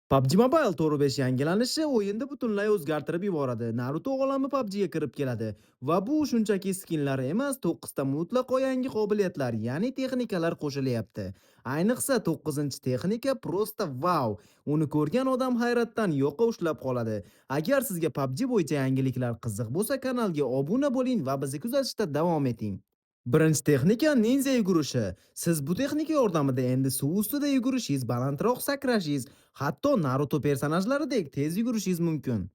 PUBG Mobile To'g'ri 5 yangilanishi o'yinni butunlay o'zgartirib yuboradi. Naruto olami PUBG ga kirib keladi va bu shunchaki skinlar emas, 9 ta mutlaqo yangi qobiliyatlar, ya'ni texnikalar qo'shilyapti. Ayniqsa 9-texnika prosta wow! Uni ko'rgan odam hayratdan yo'qa ushlab qoladi. Agar sizga PUBG bo'yicha yangiliklar qiziq bo'lsa, kanalga obuna bo'ling va bizni kuzatishda davom eting. Birinchi texnika ninja yugurishi. Siz bu texnika yordamida endi suv ustida yugurishingiz, balandroq sakrashingiz, hatto Naruto personajlaridek tez yugurishingiz mumkin.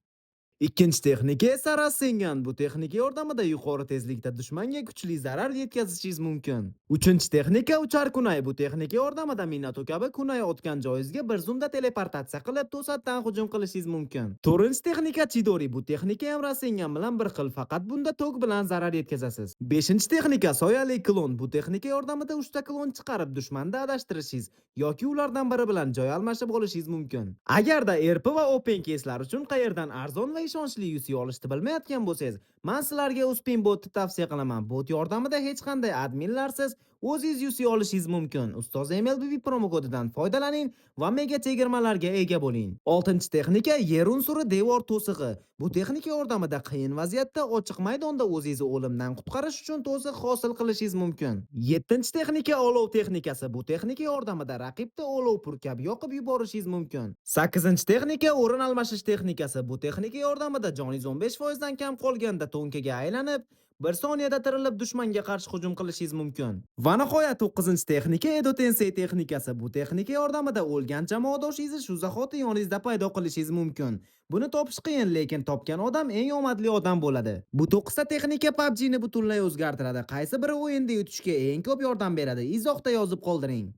Ikkinchi texnika esa Rasengan. Bu texnika yordamida yuqori tezlikda dushmanga kuchli zarar yetkazishingiz mumkin. Uchinchi texnika uchar kunay. Bu texnika yordamida Minato kabi kunay otgan joyingizga bir zumda teleportatsiya qilib, to'satdan hujum qilishingiz mumkin. To'rtinchi texnika Chidori. Bu texnika ham Rasengan bilan bir xil, faqat bunda tok bilan zarar yetkazasiz. Beshinchi texnika soyali klon. Bu texnika yordamida 3 ta klon chiqarib dushmanni adashtirishingiz yoki ulardan biri bilan joy almashib olishingiz mumkin. Agarda ERP va Open Case'lar uchun qayerdan arzon va ishonchli UC olishni bilmayotgan bo'lsangiz, men sizlarga Uspin botni tavsiya qilaman. Bot yordamida hech qanday adminlarsiz o'zingiz UC olishingiz mumkin. Ustoz MLBB promo kodidan foydalaning va mega chegirmalarga ega bo'ling. 6-texnika yer unsuri devor to'sig'i. Bu texnika yordamida qiyin vaziyatda ochiq maydonda o'zingizni o'limdan qutqarish uchun to'siq hosil qilishingiz mumkin. 7-texnika olov texnikasi. Bu texnika yordamida raqibni olov purkab yoqib yuborishingiz mumkin. 8-texnika o'rin almashish texnikasi. Bu texnika yordamida joningiz 15% dan kam qolganda to'nkaga aylanib, 1 soniyada tirilib dushmanga qarshi hujum qilishingiz mumkin. Va nihoyat 9-texnika Edo Tensei texnikasi. Bu texnika yordamida o'lgan jamoadoshingizni shu zahoti yoningizda paydo qilishingiz mumkin. Buni topish qiyin, lekin topgan odam eng omadli odam bo'ladi. Bu 9 ta texnika PUBG ni butunlay o'zgartiradi. Qaysi biri o'yinda yutishga eng ko'p yordam beradi? Izohda yozib qoldiring.